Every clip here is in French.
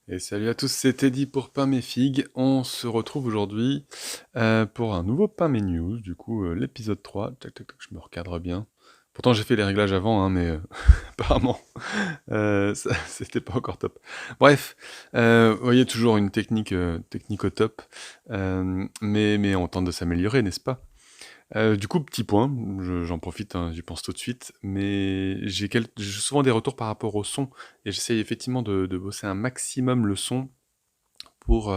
Et salut à tous, c'est Teddy pour Pain Mes Figues. On se retrouve aujourd'hui pour un nouveau Pain Mes News, du coup l'épisode 3. Tac, tac, tac, je me recadre bien. Pourtant j'ai fait les réglages avant, hein, mais apparemment c'était pas encore top. Bref, vous voyez toujours une technique au top, mais on tente de s'améliorer, n'est-ce pas? Du coup, petit point, j'en profite, hein, j'y pense tout de suite, mais j'ai souvent des retours par rapport au son, et j'essaye effectivement de bosser un maximum le son pour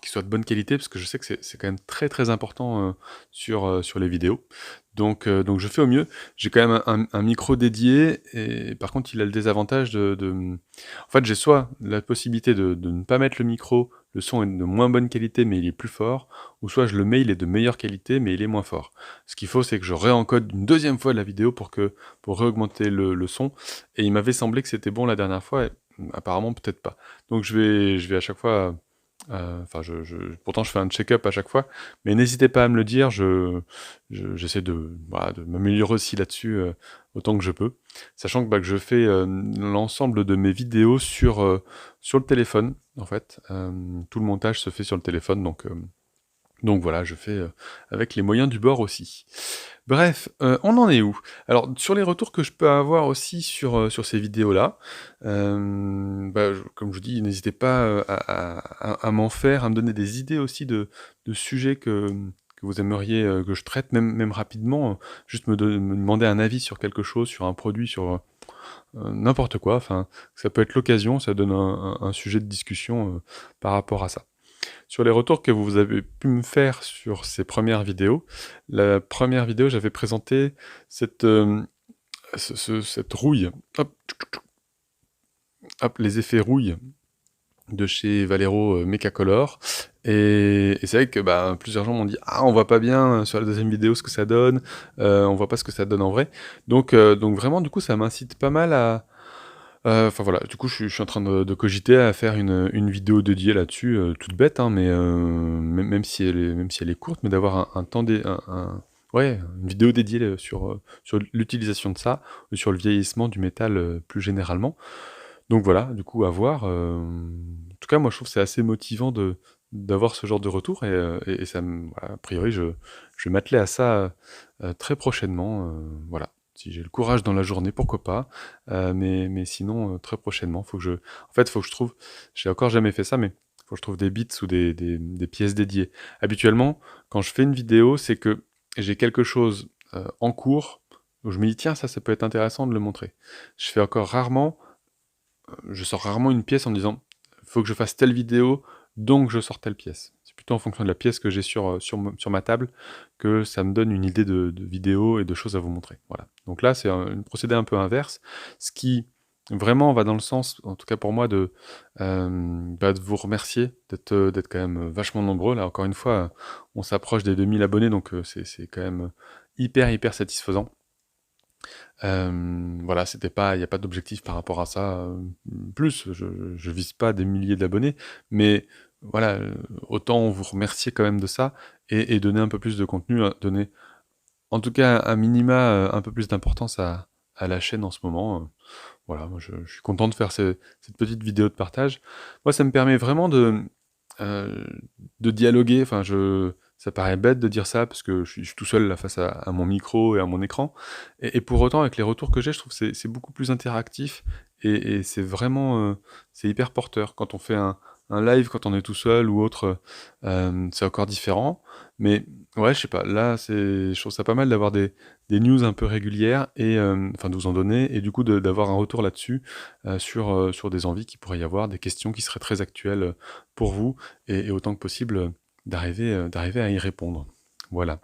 qu'il soit de bonne qualité, parce que je sais que c'est quand même très très important sur les vidéos. Donc je fais au mieux. J'ai quand même un micro dédié, et par contre il a le désavantage En fait, j'ai soit la possibilité de ne pas mettre le micro, le son est de moins bonne qualité mais il est plus fort, ou soit je le mets, il est de meilleure qualité mais il est moins fort. Ce qu'il faut, c'est que je réencode une deuxième fois la vidéo pour réaugmenter le son, et il m'avait semblé que c'était bon la dernière fois, et apparemment peut-être pas. Donc je vais à chaque fois, enfin pourtant je fais un check-up à chaque fois, mais n'hésitez pas à me le dire, j'essaie voilà, de m'améliorer aussi là-dessus autant que je peux, sachant que, que je fais l'ensemble de mes vidéos sur le téléphone, en fait. Tout le montage se fait sur le téléphone, donc voilà, je fais avec les moyens du bord aussi. Bref, on en est où? Alors, sur les retours que je peux avoir aussi sur ces vidéos-là, comme je vous dis, n'hésitez pas à m'en faire, à me donner des idées aussi de sujets que vous aimeriez que je traite, même rapidement, juste me demander un avis sur quelque chose, sur un produit, sur n'importe quoi. Enfin, ça peut être l'occasion, ça donne un sujet de discussion par rapport à ça. Sur les retours que vous avez pu me faire sur ces premières vidéos, la première vidéo, j'avais présenté cette rouille, hop, hop, les effets rouille de chez Valero Mechacolor. Et c'est vrai que plusieurs gens m'ont dit «Ah, on voit pas bien sur la deuxième vidéo ce que ça donne, on voit pas ce que ça donne en vrai». Donc vraiment, du coup, ça m'incite pas mal à... Enfin voilà, du coup, je suis en train de cogiter à faire une vidéo dédiée là-dessus, toute bête, hein, mais même si elle est courte, mais d'avoir un temps ouais, une vidéo dédiée sur l'utilisation de ça, ou sur le vieillissement du métal plus généralement. Donc voilà, du coup, à voir. En tout cas, moi, je trouve que c'est assez motivant d'avoir ce genre de retour, et voilà, a priori, je vais m'atteler à ça très prochainement. Voilà. Si j'ai le courage dans la journée, pourquoi pas. Mais sinon, très prochainement, en fait, faut que je trouve... J'ai encore jamais fait ça, mais faut que je trouve des bits ou des pièces dédiées. Habituellement, quand je fais une vidéo, c'est que j'ai quelque chose en cours où je me dis, tiens, ça peut être intéressant de le montrer. Je sors rarement une pièce en me disant, faut que je fasse telle vidéo, donc je sors telle pièce. C'est plutôt en fonction de la pièce que j'ai sur ma table que ça me donne une idée de vidéo et de choses à vous montrer. Voilà. Donc là, c'est un procédé un peu inverse, ce qui vraiment va dans le sens, en tout cas pour moi, de vous remercier d'être quand même vachement nombreux. Là, encore une fois, on s'approche des 2000 abonnés, donc c'est quand même hyper satisfaisant. Voilà, il y a pas d'objectif par rapport à ça, plus, je vise pas des milliers d'abonnés, mais voilà, autant vous remercier quand même de ça, et donner un peu plus de contenu, donner en tout cas un minima, un peu plus d'importance à la chaîne en ce moment. Voilà, moi je suis content de faire cette petite vidéo de partage. Moi, ça me permet vraiment euh, de dialoguer. Enfin, ça paraît bête de dire ça parce que je suis tout seul là face à mon micro et à mon écran. Et pour autant, avec les retours que j'ai, je trouve que c'est beaucoup plus interactif, et c'est vraiment, c'est hyper porteur. Quand on fait un live, quand on est tout seul ou autre, c'est encore différent. Mais ouais, je sais pas, là, je trouve ça pas mal d'avoir des news un peu régulières, et enfin de vous en donner, et du coup d'avoir un retour là-dessus, sur des envies qu'il pourrait y avoir, des questions qui seraient très actuelles pour vous, et autant que possible d'arriver à y répondre. Voilà.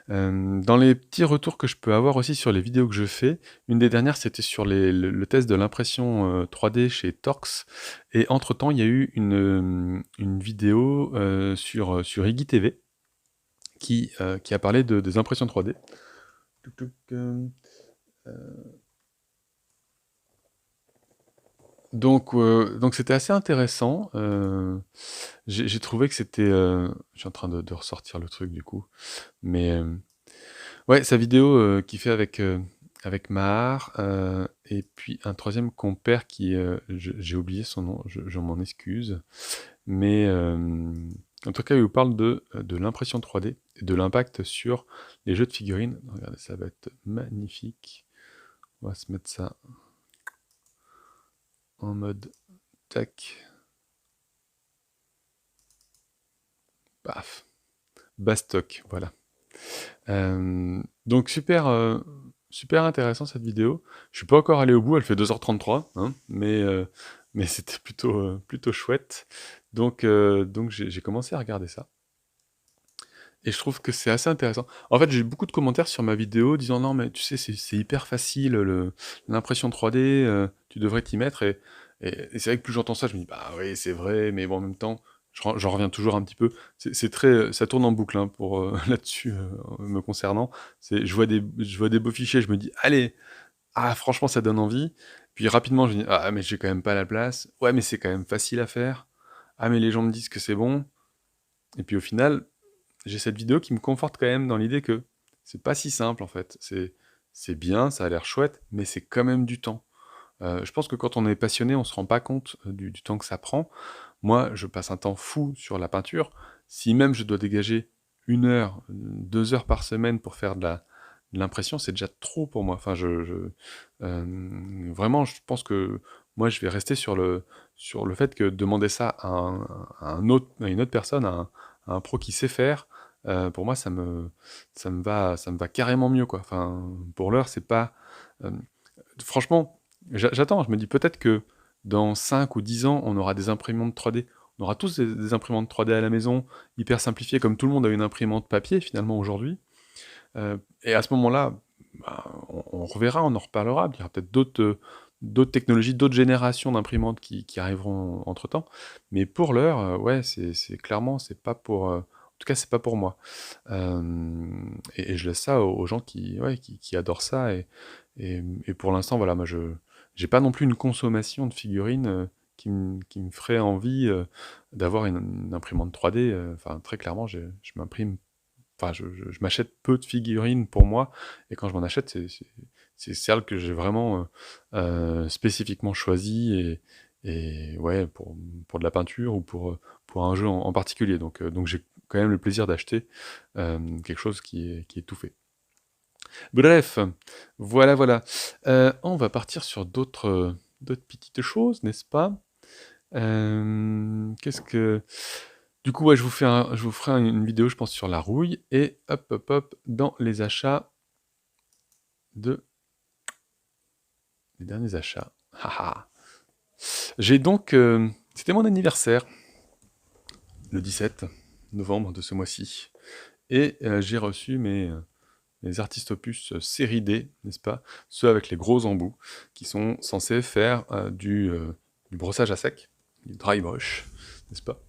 Dans les petits retours que je peux avoir aussi sur les vidéos que je fais, une des dernières c'était sur le test de l'impression 3D chez Torx, et entre-temps il y a eu une vidéo sur Iggy TV qui a parlé des impressions 3D. Touc, touc, donc c'était assez intéressant. J'ai trouvé que c'était... je suis en train de ressortir le truc du coup. Mais ouais, sa vidéo qu'il fait avec Mahar, et puis un troisième compère qui, j'ai oublié son nom, je m'en excuse, mais en tout cas, il vous parle de l'impression 3D et de l'impact sur les jeux de figurines. Regardez, ça va être magnifique. On va se mettre ça en mode tac, paf, bastock, voilà. Donc super intéressant cette vidéo. Je suis pas encore allé au bout, elle fait 2h33, hein, mais c'était plutôt chouette. Donc j'ai commencé à regarder ça. Et je trouve que c'est assez intéressant. En fait, j'ai eu beaucoup de commentaires sur ma vidéo disant non mais tu sais c'est hyper facile l'impression 3D, tu devrais t'y mettre et c'est vrai que plus j'entends ça, je me dis bah oui c'est vrai, mais bon en même temps, j'en reviens toujours un petit peu. C'est très, ça tourne en boucle hein, pour là-dessus me concernant. Je vois des beaux fichiers, je me dis allez, ah franchement ça donne envie. Puis rapidement je me dis ah mais j'ai quand même pas la place. Ouais mais c'est quand même facile à faire. Ah mais les gens me disent que c'est bon. Et puis au final, j'ai cette vidéo qui me conforte quand même dans l'idée que c'est pas si simple en fait. C'est bien, ça a l'air chouette, mais c'est quand même du temps. Je pense que quand on est passionné, on se rend pas compte du temps que ça prend. Moi, je passe un temps fou sur la peinture. Si même je dois dégager 1 heure, 2 heures par semaine pour faire de l'impression, c'est déjà trop pour moi. Enfin, vraiment, je pense que moi, je vais rester sur le fait que demander ça à une autre personne, à un pro qui sait faire, pour moi, ça me va carrément mieux, quoi. Enfin, pour l'heure, c'est pas... euh, franchement, j'attends, je me dis peut-être que dans 5 ou 10 ans, on aura des imprimantes 3D. On aura tous des imprimantes 3D à la maison, hyper simplifiées, comme tout le monde a une imprimante papier, finalement, aujourd'hui. Et à ce moment-là, bah, on reverra, on en reparlera. Il y aura peut-être d'autres technologies, d'autres générations d'imprimantes qui arriveront entre-temps. Mais pour l'heure, ouais, c'est clairement, c'est pas pour... en tout cas, c'est pas pour moi. Et je laisse ça aux gens qui adorent ça. Et pour l'instant, voilà, moi, je j'ai pas non plus une consommation de figurines qui me ferait envie d'avoir une imprimante 3D. Enfin, très clairement, je m'imprime enfin, je m'achète peu de figurines pour moi, et quand je m'en achète, c'est celles que j'ai vraiment spécifiquement choisies, et ouais, pour de la peinture ou pour un jeu en particulier. Donc j'ai quand même le plaisir d'acheter quelque chose qui est tout fait. Bref, voilà. On va partir sur d'autres petites choses, n'est-ce pas? Qu'est-ce que... Du coup, ouais, je vous ferai une vidéo, je pense, sur la rouille, et hop, dans les achats de... Les derniers achats. Haha. J'ai donc... c'était mon anniversaire, le 17 novembre de ce mois-ci, et j'ai reçu mes Artist Opus série D, n'est-ce pas? Ceux avec les gros embouts, qui sont censés faire du brossage à sec, du dry brush, n'est-ce pas?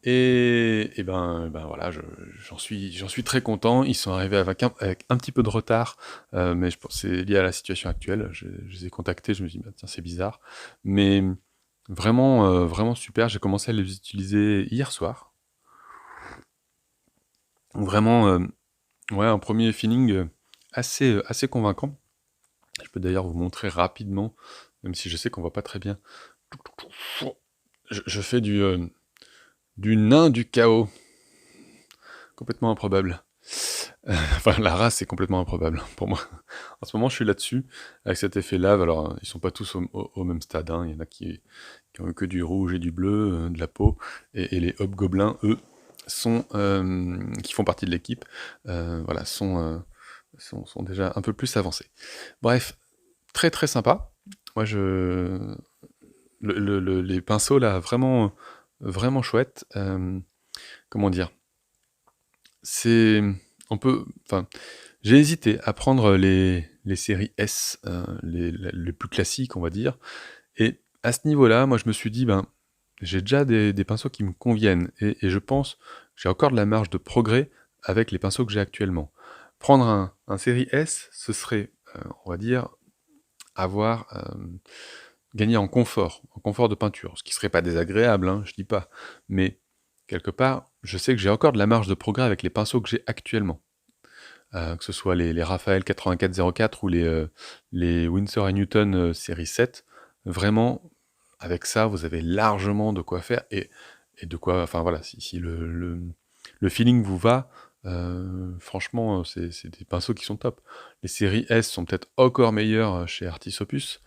Et ben voilà, j'en suis très content. Ils sont arrivés avec un petit peu de retard, mais je pense que c'est lié à la situation actuelle. Je les ai contactés, je me suis dit, bah, tiens, c'est bizarre. Mais vraiment super. J'ai commencé à les utiliser hier soir. Vraiment, ouais, un premier feeling assez convaincant. Je peux d'ailleurs vous montrer rapidement, même si je sais qu'on voit pas très bien. Je fais du nain du chaos. Complètement improbable. Enfin, la race est complètement improbable pour moi. En ce moment, je suis là-dessus, avec cet effet lave. Alors, ils sont pas tous au même stade, hein. Il y en a qui ont eu que du rouge et du bleu, de la peau, et les hobgoblins, eux, qui font partie de l'équipe, voilà, sont déjà un peu plus avancés. Bref, très très sympa. Moi, les pinceaux là, vraiment chouettes. Comment dire? C'est, enfin, j'ai hésité à prendre les séries S, les plus classiques, on va dire. Et à ce niveau-là, moi, je me suis dit, ben, j'ai déjà des pinceaux qui me conviennent. Et je pense que j'ai encore de la marge de progrès avec les pinceaux que j'ai actuellement. Prendre un série S, ce serait, on va dire, avoir gagné en confort de peinture. Ce qui serait pas désagréable, hein, je dis pas. Mais quelque part, je sais que j'ai encore de la marge de progrès avec les pinceaux que j'ai actuellement. que ce soit les Raphaël 8404 ou les Winsor et Newton série 7. Vraiment, avec ça, vous avez largement de quoi faire et de quoi, enfin voilà, si le feeling vous va, franchement, c'est des pinceaux qui sont top. Les séries S sont peut-être encore meilleures chez Artis Opus,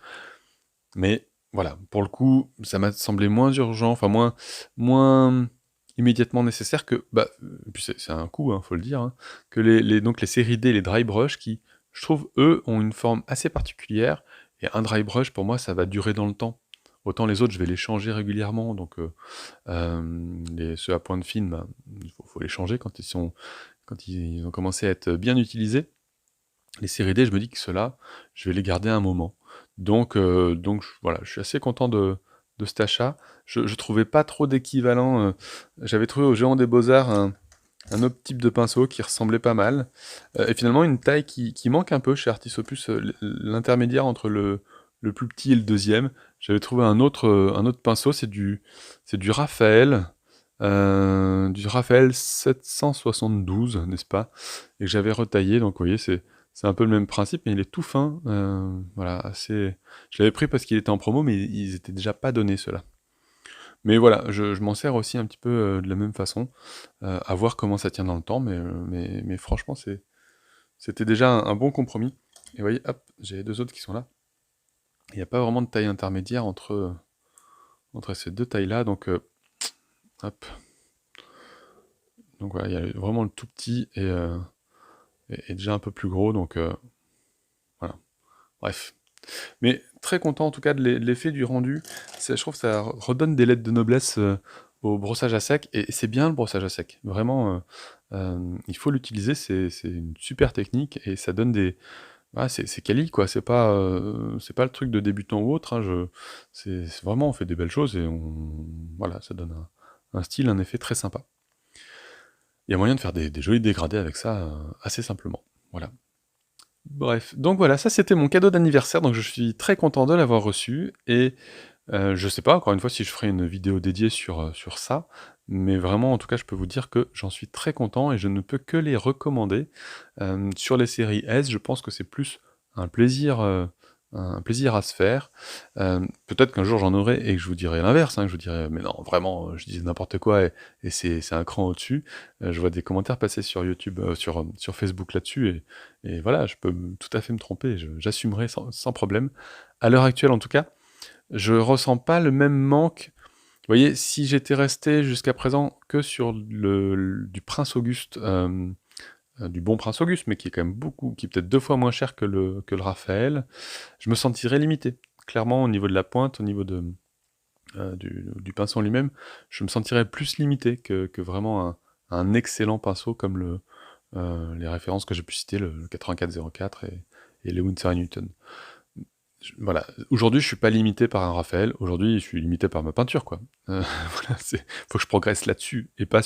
mais voilà, pour le coup, ça m'a semblé moins urgent, enfin moins immédiatement nécessaire que, bah, puis c'est un coût, hein, faut le dire, hein, que donc les séries D, les dry brush, qui, je trouve, eux, ont une forme assez particulière, et un dry brush, pour moi, ça va durer dans le temps. Autant les autres, je vais les changer régulièrement, donc ceux à pointe fine, bah, faut les changer quand ils ont commencé à être bien utilisés. Les séries D, je me dis que ceux-là, je vais les garder un moment. Donc voilà, je suis assez content de cet achat. Je trouvais pas trop d'équivalent. J'avais trouvé au Géant des Beaux-Arts un autre type de pinceau qui ressemblait pas mal. Et finalement, une taille qui manque un peu chez Artis Opus, l'intermédiaire entre le plus petit et le deuxième. J'avais trouvé un autre pinceau, c'est du Raphaël 772, n'est-ce pas? Et que j'avais retaillé, donc vous voyez, c'est un peu le même principe, mais il est tout fin. Voilà, assez. Je l'avais pris parce qu'il était en promo, mais ils étaient déjà pas donnés ceux-là. Mais voilà, je m'en sers aussi un petit peu de la même façon, à voir comment ça tient dans le temps, mais franchement, c'était déjà un bon compromis. Et vous voyez, hop, j'ai les deux autres qui sont là. Il n'y a pas vraiment de taille intermédiaire entre ces deux tailles-là, donc hop. Donc voilà, il y a vraiment le tout petit et déjà un peu plus gros, donc voilà. Bref. Mais très content en tout cas de l'effet du rendu. Je trouve que ça redonne des lettres de noblesse au brossage à sec, et c'est bien le brossage à sec. Vraiment, il faut l'utiliser, c'est une super technique, et ça donne des... Ah, c'est quali, quoi, c'est pas le truc de débutant ou autre, hein, c'est vraiment, on fait des belles choses, et voilà, ça donne un style, un effet très sympa. Il y a moyen de faire des jolis dégradés avec ça assez simplement. Voilà. Bref, donc voilà, ça c'était mon cadeau d'anniversaire, donc je suis très content de l'avoir reçu, et je sais pas, encore une fois, si je ferai une vidéo dédiée sur ça, mais vraiment, en tout cas, je peux vous dire que j'en suis très content, et je ne peux que les recommander. Sur les séries S, je pense que c'est plus un plaisir, euh, un plaisir à se faire. Peut-être qu'un jour j'en aurai et que je vous dirai l'inverse, hein, que je vous dirai, mais non, vraiment, je disais n'importe quoi, et c'est un cran au-dessus. Je vois des commentaires passer sur YouTube, sur Facebook là-dessus, et voilà, je peux tout à fait me tromper, j'assumerai sans problème. À l'heure actuelle, en tout cas, je ressens pas le même manque. Vous voyez, si j'étais resté jusqu'à présent que sur du Prince Auguste, du bon Prince Auguste, mais qui est quand même qui est peut-être 2 fois moins cher que le Raphaël, je me sentirais limité. Clairement, au niveau de la pointe, au niveau du pinceau lui-même, je me sentirais plus limité que vraiment un excellent pinceau comme les références que j'ai pu citer, le 8404 et les Winsor & Newton. Voilà. Aujourd'hui, je suis pas limité par un Raphaël. Aujourd'hui, je suis limité par ma peinture, quoi. Voilà, faut que je progresse là-dessus et pas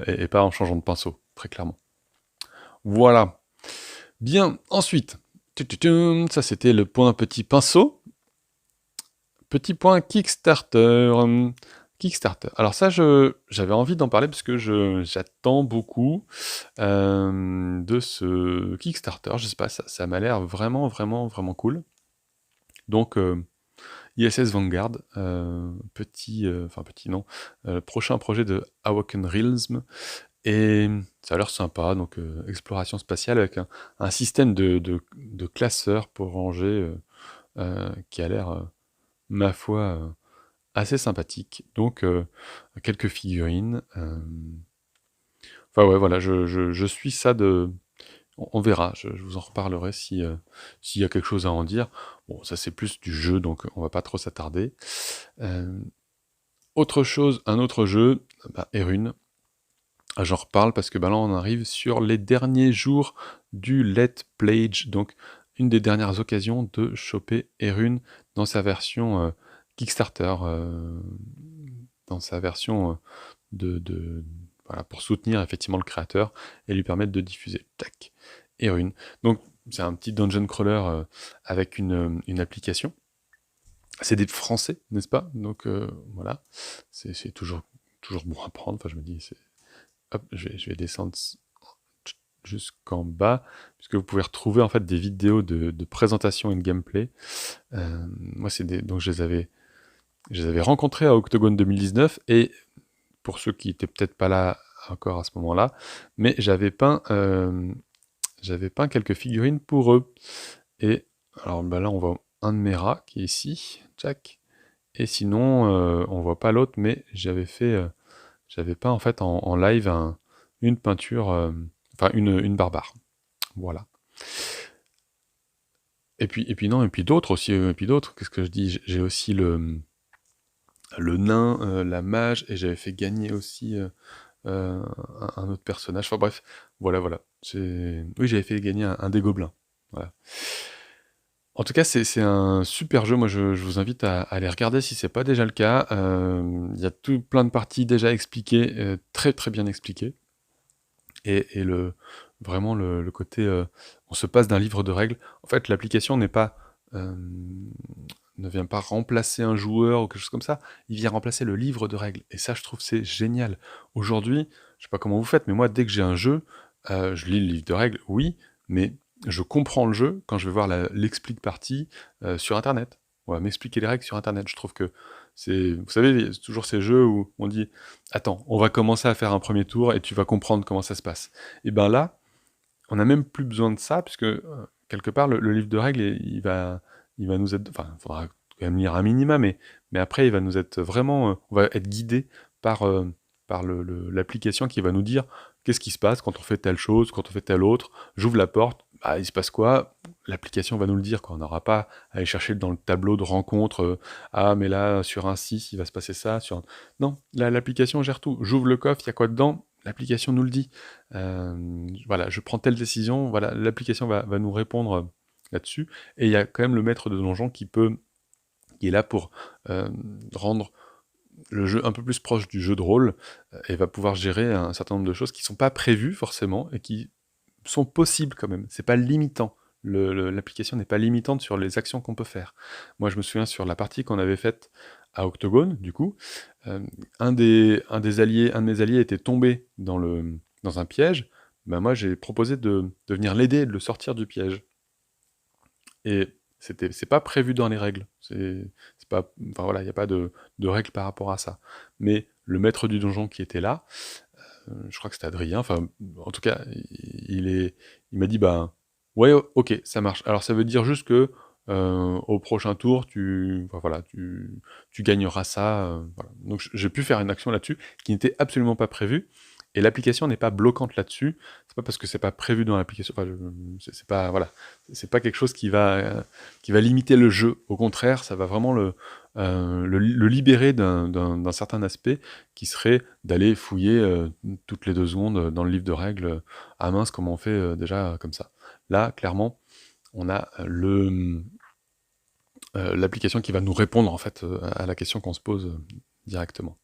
et pas en changeant de pinceau, très clairement. Voilà. Bien. Ensuite, ça c'était le point petit pinceau. Petit point Kickstarter. Kickstarter. Alors ça, j'avais envie d'en parler parce que j'attends beaucoup de ce Kickstarter. Je sais pas, ça m'a l'air vraiment, vraiment, vraiment cool. Donc, ISS Vanguard, enfin petit non, prochain projet de Awaken Realms, et ça a l'air sympa, donc exploration spatiale avec un système de classeurs pour ranger qui a l'air, ma foi, assez sympathique. Donc quelques figurines. Enfin ouais, voilà, je suis ça de... On verra, je vous en reparlerai s'il y a quelque chose à en dire. Bon, ça c'est plus du jeu, donc on va pas trop s'attarder. Euh, Autre chose, un autre jeu, bah, Erune. Ah, j'en reparle parce que bah, là on arrive sur les derniers jours du Let Plage, donc une des dernières occasions de choper Erune dans sa version Kickstarter, dans sa version voilà, pour soutenir effectivement le créateur et lui permettre de diffuser. Tac, Erune. Donc c'est un petit dungeon crawler avec une application. C'est des Français, n'est-ce pas? Donc voilà, c'est toujours bon à prendre. Enfin, je me dis, hop, je vais descendre jusqu'en bas, puisque vous pouvez retrouver en fait des vidéos de présentation et de gameplay. Moi, donc je les avais rencontrés à Octogone 2019, et pour ceux qui étaient peut-être pas là encore à ce moment-là, mais j'avais peint quelques figurines pour eux. Et alors bah là, on voit un de mes rats qui est ici, Jack. Et sinon, on voit pas l'autre, mais j'avais peint en fait en live une peinture, enfin une barbare. Voilà. Et puis d'autres aussi, et puis d'autres. Qu'est-ce que je dis? J'ai aussi le nain, la mage, et j'avais fait gagner aussi un autre personnage. Enfin bref, voilà. Oui, j'avais fait gagner un des gobelins. Voilà. En tout cas, c'est un super jeu. Moi, je vous invite à aller regarder si c'est pas déjà le cas. Il y a tout plein de parties déjà expliquées, très très bien expliquées. Et vraiment le côté, on se passe d'un livre de règles. En fait, l'application ne vient pas remplacer un joueur ou quelque chose comme ça. Il vient remplacer le livre de règles. Et ça, je trouve, c'est génial. Aujourd'hui, je sais pas comment vous faites, mais moi, dès que j'ai un jeu, je lis le livre de règles, oui, mais je comprends le jeu quand je vais voir l'explique partie sur Internet. On va m'expliquer les règles sur Internet. Je trouve que vous savez, c'est toujours ces jeux où on dit, attends, on va commencer à faire un premier tour et tu vas comprendre comment ça se passe. Et ben là, on n'a même plus besoin de ça, puisque quelque part, le livre de règles, il va nous être. Enfin, il faudra quand même lire un minima, mais après, il va nous être vraiment. On va être guidé par l'application qui va nous dire qu'est-ce qui se passe quand on fait telle chose, quand on fait telle autre. J'ouvre la porte, bah, il se passe quoi? L'application va nous le dire, quoi. On n'aura pas à aller chercher dans le tableau de rencontre, ah, mais là, sur un 6, il va se passer ça. Non, l'application gère tout. J'ouvre le coffre, il y a quoi dedans? L'application nous le dit. Voilà, je prends telle décision, voilà, l'application va nous répondre là-dessus. Et il y a quand même le maître de donjon qui est là pour rendre le jeu un peu plus proche du jeu de rôle, et va pouvoir gérer un certain nombre de choses qui sont pas prévues forcément et qui sont possibles quand même. C'est pas limitant. L'application n'est pas limitante sur les actions qu'on peut faire. Moi, je me souviens sur la partie qu'on avait faite à Octogone, du coup, euh, un de mes alliés était tombé dans un piège. Ben moi, j'ai proposé de venir l'aider et de le sortir du piège. Et c'est pas prévu dans les règles. C'est pas, enfin voilà, il n'y a pas de règles par rapport à ça. Mais le maître du donjon qui était là, je crois que c'était Adrien, enfin, en tout cas, il m'a dit, bah, ouais, ok, ça marche. Alors ça veut dire juste que au prochain tour, enfin, voilà, tu gagneras ça. Voilà. Donc j'ai pu faire une action là-dessus qui n'était absolument pas prévue. Et l'application n'est pas bloquante là-dessus. C'est pas parce que c'est pas prévu dans l'application. Enfin, c'est pas, voilà, c'est pas quelque chose qui va limiter le jeu. Au contraire, ça va vraiment le libérer d'un certain aspect qui serait d'aller fouiller toutes les 2 secondes dans le livre de règles. Ah mince, comment on fait déjà comme ça? Là, clairement, on a l'application qui va nous répondre en fait à la question qu'on se pose directement.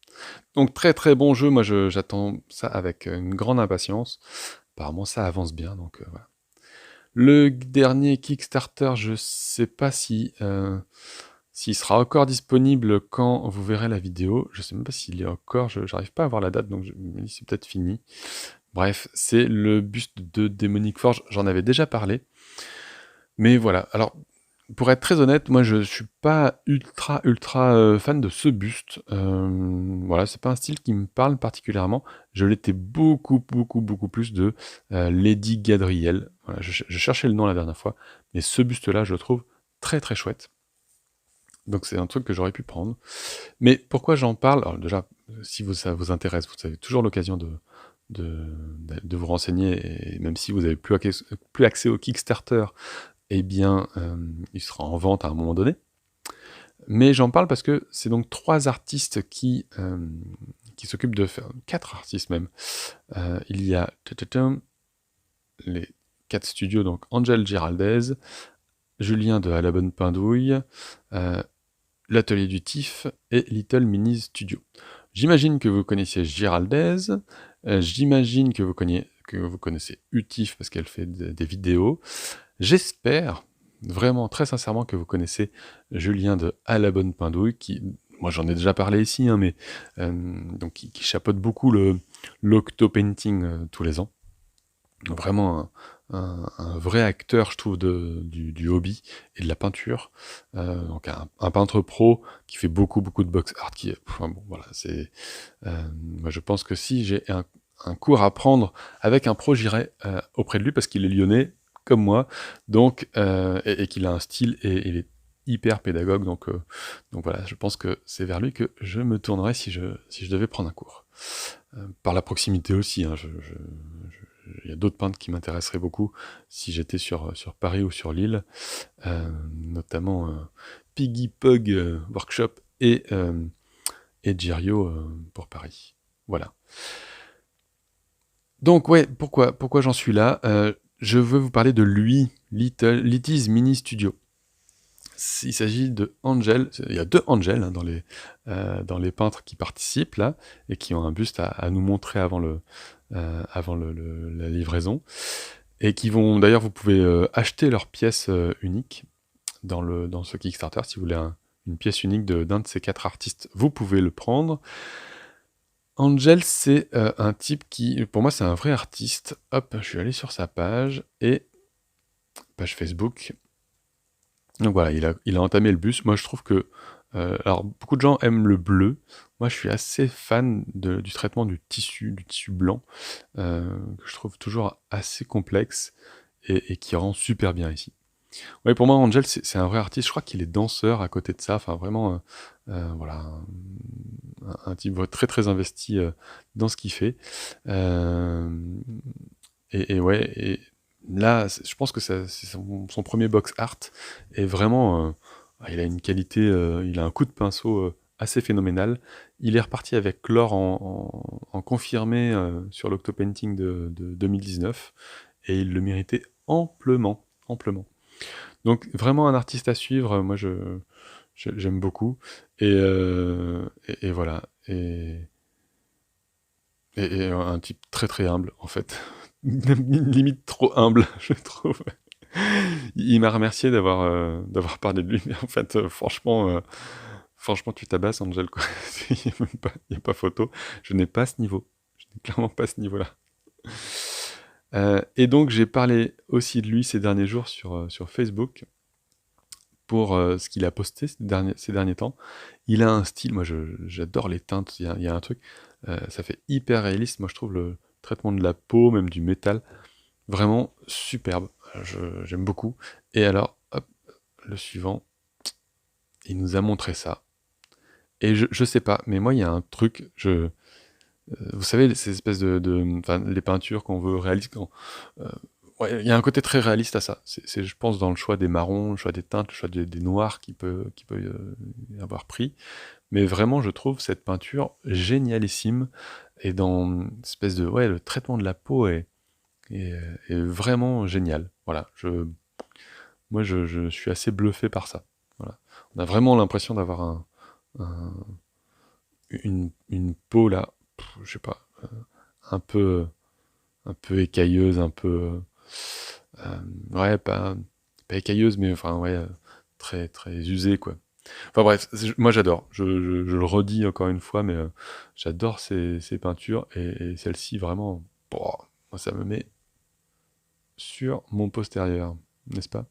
Donc très très bon jeu, moi j'attends ça avec une grande impatience. Apparemment ça avance bien, donc voilà. Le dernier Kickstarter, je sais pas s'il sera encore disponible quand vous verrez la vidéo. Je sais même pas s'il est encore, j'arrive pas à voir la date, donc je me dis c'est peut-être fini. Bref, c'est le buste de Demonic Forge, j'en avais déjà parlé. Mais voilà, alors pour être très honnête, moi je suis pas ultra fan de ce buste. Voilà, c'est pas un style qui me parle particulièrement. Je l'étais beaucoup plus de Lady Gadriel. Voilà, je cherchais le nom la dernière fois, mais ce buste-là, je le trouve très très chouette. Donc c'est un truc que j'aurais pu prendre. Mais pourquoi j'en parle? Alors déjà, si ça vous intéresse, vous avez toujours l'occasion de vous renseigner, et même si vous n'avez plus accès au Kickstarter, eh bien, il sera en vente à un moment donné. Mais j'en parle parce que c'est donc 3 artistes qui s'occupent de faire... 4 artistes même. Il y a les 4 studios, donc Angel Giraldez, Julien de À la Bonne Pindouille, l'Atelier du Tif et Little Mini Studio. J'imagine que vous connaissiez Giraldez, j'imagine que vous connaissez Utif parce qu'elle fait des vidéos. J'espère vraiment très sincèrement que vous connaissez Julien de À la Bonne Pindouille, qui, moi j'en ai déjà parlé ici, hein, mais donc qui chapeaute beaucoup l'octo-painting tous les ans. vraiment un vrai acteur, je trouve, du hobby et de la peinture. Donc un peintre pro qui fait beaucoup, beaucoup de box art, enfin bon, voilà, moi je pense que si j'ai un cours à prendre avec un pro, j'irai auprès de lui parce qu'il est lyonnais, comme moi, donc, et qu'il a un style et il est hyper pédagogue, donc voilà, je pense que c'est vers lui que je me tournerais si je devais prendre un cours. Par la proximité aussi, hein, il y a d'autres peintres qui m'intéresseraient beaucoup si j'étais sur Paris ou sur Lille, notamment Piggy Pug Workshop et Girio pour Paris. Voilà. Donc ouais, pourquoi j'en suis là? Je veux vous parler de lui, Little's Mini Studio. Il s'agit de Angel. Il y a deux Angel hein, dans les peintres qui participent là et qui ont un buste à nous montrer avant la livraison et qui vont d'ailleurs vous pouvez acheter leur pièce unique dans ce Kickstarter si vous voulez une pièce unique d'un de ces quatre artistes. Vous pouvez le prendre. Angel, c'est un type qui, pour moi, c'est un vrai artiste. Hop, je suis allé sur sa page page Facebook. Donc voilà, il a entamé le bus. Moi, je trouve que, alors beaucoup de gens aiment le bleu. Moi, je suis assez fan du traitement du tissu blanc, que je trouve toujours assez complexe et qui rend super bien ici. Ouais, pour moi, Angel, c'est un vrai artiste. Je crois qu'il est danseur à côté de ça. Enfin, vraiment, voilà, un type très très investi dans ce qu'il fait. Euh, et ouais, et là, je pense que c'est son premier box art. Et vraiment, il a une qualité, il a un coup de pinceau assez phénoménal. Il est reparti avec l'or en confirmé sur l'Octopainting de 2019. Et il le méritait amplement, amplement. Donc vraiment un artiste à suivre, moi j'aime beaucoup. Et voilà. Et un type très très humble en fait. Limite trop humble, je trouve. Il m'a remercié d'avoir parlé de lui, mais en fait, franchement, tu tabasses, Angel, quoi. Il n'y a pas photo. Je n'ai pas ce niveau. Je n'ai clairement pas ce niveau-là. Et donc, j'ai parlé aussi de lui ces derniers jours sur Facebook pour ce qu'il a posté ces derniers temps. Il a un style, moi j'adore les teintes, il y a un truc, ça fait hyper réaliste, moi je trouve le traitement de la peau, même du métal, vraiment superbe. J'aime beaucoup. Et alors, hop, le suivant, il nous a montré ça. Et je sais pas, mais moi il y a un truc, vous savez, ces espèces enfin, les peintures qu'on veut réaliser, ouais, il y a un côté très réaliste à ça. Je pense, dans le choix des marrons, le choix des teintes, le choix des noirs qui peut y avoir pris. Mais vraiment, je trouve cette peinture génialissime. Et dans une espèce de... Ouais, le traitement de la peau est vraiment génial. Voilà. Moi, je suis assez bluffé par ça. Voilà. On a vraiment l'impression d'avoir un- une peau là, je sais pas, un peu, un peu écailleuse, un peu... ouais, pas écailleuse, mais enfin, ouais, très, très usée, quoi. Enfin bref, moi j'adore. Je le redis encore une fois, mais j'adore ces peintures et celle-ci vraiment, bon, moi ça me met sur mon postérieur, n'est-ce pas?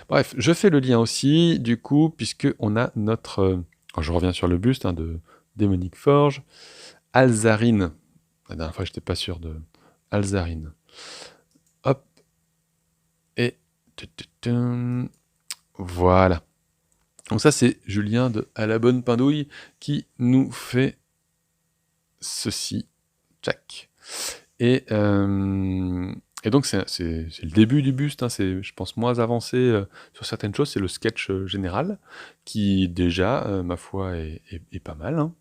Bref, je fais le lien aussi, du coup, puisque on a notre. Alors, je reviens sur le buste hein, de Démonique Forge, Alzarine. La dernière fois, j'étais pas sûr de Alzarine. Hop, et voilà. Donc ça, c'est Julien de À la bonne pindouille qui nous fait ceci. Jack. Et donc, c'est le début du buste, hein, c'est, je pense, moins avancé sur certaines choses. C'est le sketch général, qui déjà, ma foi, est pas mal. Hein.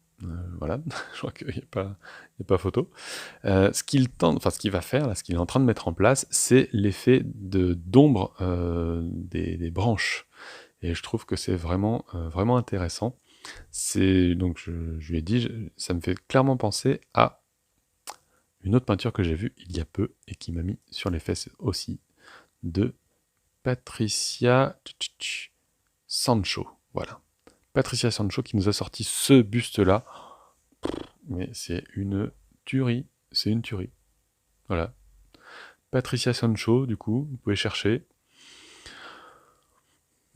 Voilà, je crois qu'il n'y a pas photo. Ce qu'il va faire, là, ce qu'il est en train de mettre en place, c'est l'effet d'ombre des branches. Et je trouve que c'est vraiment intéressant. Donc, je lui ai dit, ça me fait clairement penser à une autre peinture que j'ai vue il y a peu et qui m'a mis sur les fesses aussi, de Patricia Sancho. Voilà. Patricia Sancho qui nous a sorti ce buste-là. Mais c'est une tuerie. C'est une tuerie. Voilà. Patricia Sancho, du coup, vous pouvez chercher.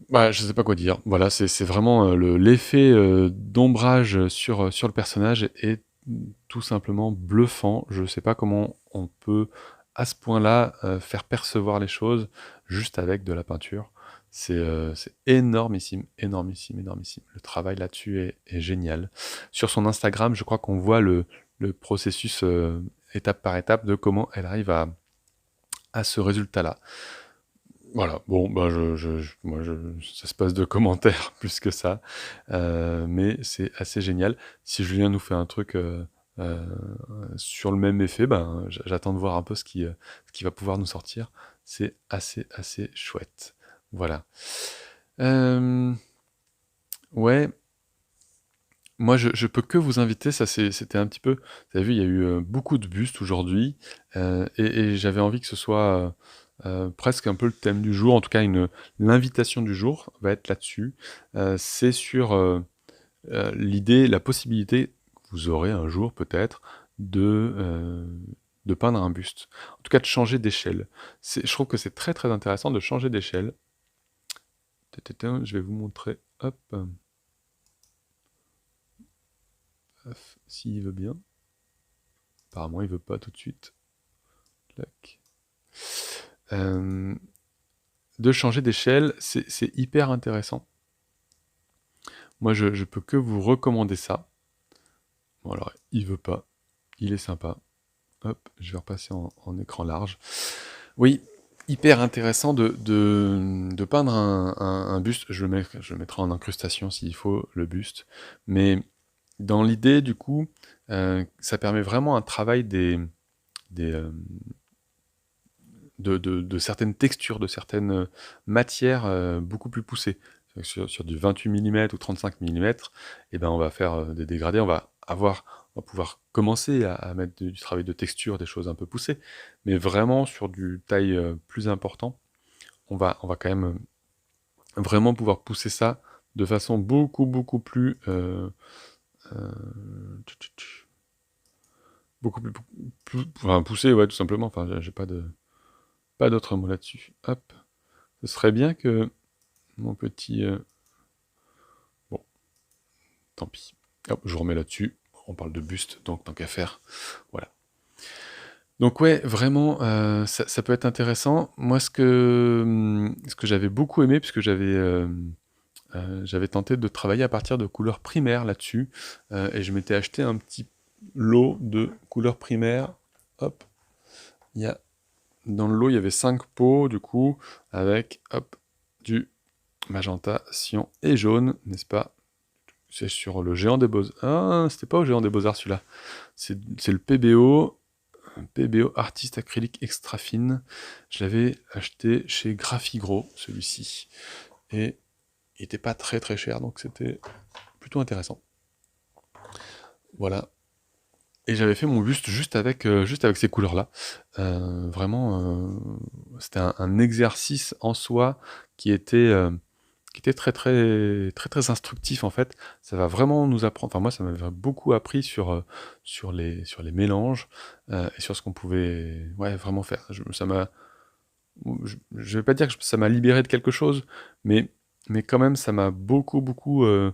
Bah, je sais pas quoi dire. Voilà, c'est vraiment l'effet d'ombrage sur le personnage est tout simplement bluffant. Je sais pas comment on peut à ce point-là faire percevoir les choses juste avec de la peinture. C'est énormissime, énormissime, énormissime. Le travail là-dessus est génial. Sur son Instagram, je crois qu'on voit le processus étape par étape de comment elle arrive à ce résultat-là. Voilà, bon, ben moi, ça se passe de commentaires plus que ça, mais c'est assez génial. Si Julien nous fait un truc euh, sur le même effet, ben, j'attends de voir un peu ce qui va pouvoir nous sortir. C'est assez chouette. Voilà. Euh, ouais, moi, je peux que vous inviter, ça c'était un petit peu, vous avez vu, il y a eu beaucoup de bustes aujourd'hui, et j'avais envie que ce soit presque un peu le thème du jour, en tout cas l'invitation du jour va être là-dessus. C'est sur l'idée, la possibilité que vous aurez un jour peut-être de peindre un buste. En tout cas, de changer d'échelle. Je trouve que c'est très très intéressant de changer d'échelle. Je vais vous montrer, hop, s'il veut bien. Apparemment, il veut pas tout de suite. Clac. Euh, de changer d'échelle, c'est hyper intéressant. Moi, je peux que vous recommander ça. Bon, alors, il veut pas. Il est sympa. Hop, je vais repasser en écran large. Oui, hyper intéressant de peindre un buste. Je le mettrai en incrustation s'il faut, le buste. Mais dans l'idée, du coup, ça permet vraiment un travail des, de certaines textures, de certaines matières beaucoup plus poussées. Sur du 28 mm ou 35 mm, et ben on va faire des dégradés, on va pouvoir commencer à mettre du travail de texture, des choses un peu poussées, mais vraiment sur du taille plus important, on va quand même vraiment pouvoir pousser ça de façon beaucoup plus euh, beaucoup enfin, poussée, ouais, tout simplement. Enfin, j'ai pas d'autre mot là-dessus. Hop. Ce serait bien que mon petit... bon, tant pis. Hop, je vous remets là-dessus. On parle de buste, donc tant qu'à faire. Voilà. Donc ouais, vraiment, ça peut être intéressant. Moi, ce que j'avais beaucoup aimé, puisque j'avais tenté de travailler à partir de couleurs primaires là-dessus, et je m'étais acheté un petit lot de couleurs primaires. Hop, il y a, dans le lot, il y avait 5 pots, du coup, avec, hop, du magenta, cyan et jaune, n'est-ce pas? C'est sur le géant des beaux-arts. Ah, c'était pas au géant des beaux-arts celui-là. C'est le PBO. PBO artiste acrylique extra fine. Je l'avais acheté chez Graphigro, celui-ci. Et il était pas très très cher, donc c'était plutôt intéressant. Voilà. Et j'avais fait mon buste juste avec ces couleurs-là. Vraiment, c'était un exercice en soi qui était, euh, qui était très instructif en fait. Ça va vraiment nous apprendre. Enfin moi, ça m'avait beaucoup appris sur les mélanges et sur ce qu'on pouvait, ouais, vraiment faire. Je vais pas dire que ça m'a libéré de quelque chose, mais quand même, ça m'a beaucoup, euh,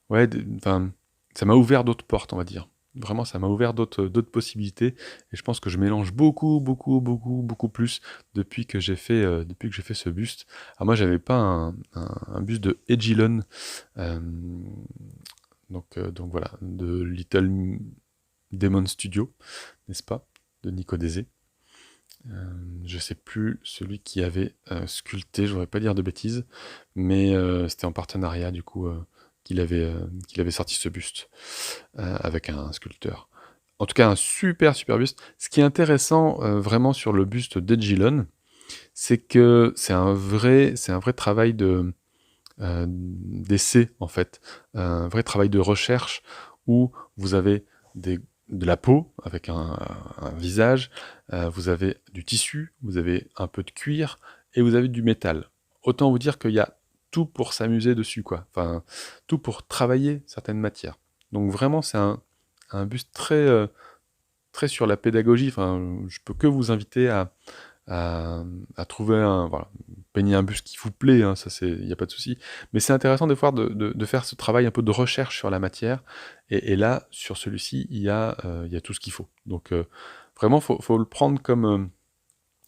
ouais, enfin, ça m'a ouvert d'autres portes, on va dire. Vraiment, ça m'a ouvert d'autres possibilités. Et je pense que je mélange beaucoup plus depuis que j'ai fait ce buste. Alors moi, j'avais pas un buste de Edgilon, euh, donc voilà, de Little Demon Studio, n'est-ce pas, de Nico Désé. Je sais plus celui qui avait sculpté, je voudrais pas dire de bêtises, mais c'était en partenariat du coup qu'il avait sorti ce buste avec un sculpteur. En tout cas, un super buste. Ce qui est intéressant vraiment sur le buste d'Edgilon, c'est que c'est un vrai travail d'essai en fait, un vrai travail de recherche où vous avez de la peau avec un visage, vous avez du tissu, vous avez un peu de cuir et vous avez du métal. Autant vous dire qu'il y a tout pour s'amuser dessus, quoi. Enfin, tout pour travailler certaines matières. Donc vraiment, c'est un buste très sur la pédagogie. Enfin, je peux que vous inviter à trouver voilà, peigner un buste qui vous plaît, hein, ça il n'y a pas de souci. Mais c'est intéressant des fois de faire ce travail un peu de recherche sur la matière. Et là, sur celui-ci, il y a tout ce qu'il faut. Donc vraiment, faut le prendre comme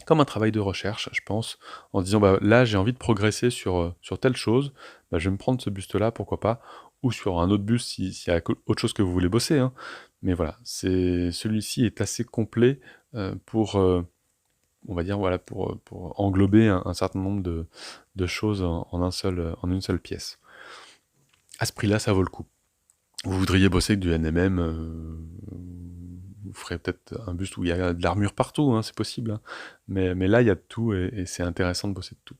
un travail de recherche, je pense, en se disant, bah, là, j'ai envie de progresser sur telle chose, bah, je vais me prendre ce buste-là, pourquoi pas, ou sur un autre buste s'il y a autre chose que vous voulez bosser, hein. Mais voilà, celui-ci est assez complet pour, on va dire, voilà, pour englober un certain nombre de choses en une seule pièce. À ce prix-là, ça vaut le coup. Vous voudriez bosser avec du NMM, vous ferez peut-être un buste où il y a de l'armure partout, hein, c'est possible, hein. Mais là, il y a de tout et c'est intéressant de bosser de tout.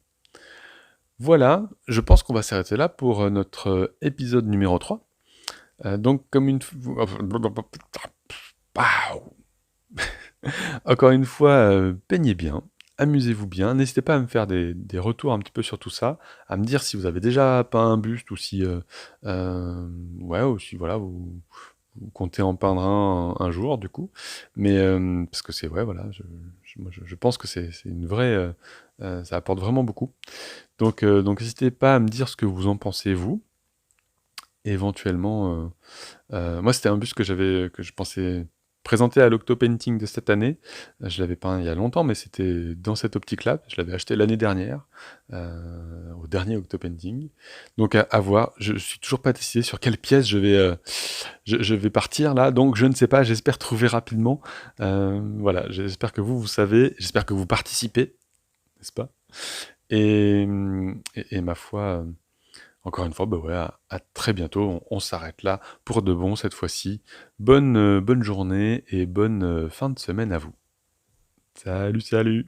Voilà, je pense qu'on va s'arrêter là pour notre épisode numéro 3. Donc, encore une fois, peignez bien, amusez-vous bien. N'hésitez pas à me faire des retours un petit peu sur tout ça, à me dire si vous avez déjà peint un buste ou si, ouais, ou si voilà, vous comptez en peindre un jour, du coup. Mais parce que c'est ouais, voilà, moi, je pense que c'est une vraie, ça apporte vraiment beaucoup. Donc n'hésitez pas à me dire ce que vous en pensez vous. Et éventuellement, moi c'était un buste que je pensais présenter à l'Octopainting de cette année. Je l'avais peint il y a longtemps, mais c'était dans cette optique-là. Je l'avais acheté l'année dernière, au dernier Octopainting. Donc à voir. Je suis toujours pas décidé sur quelle pièce je vais partir là. Donc je ne sais pas. J'espère trouver rapidement. Voilà. J'espère que vous savez. J'espère que vous participez, n'est-ce pas? Et ma foi. Encore une fois, bah ouais, à très bientôt. On s'arrête là pour de bon cette fois-ci. Bonne journée et bonne fin de semaine à vous. Salut, salut!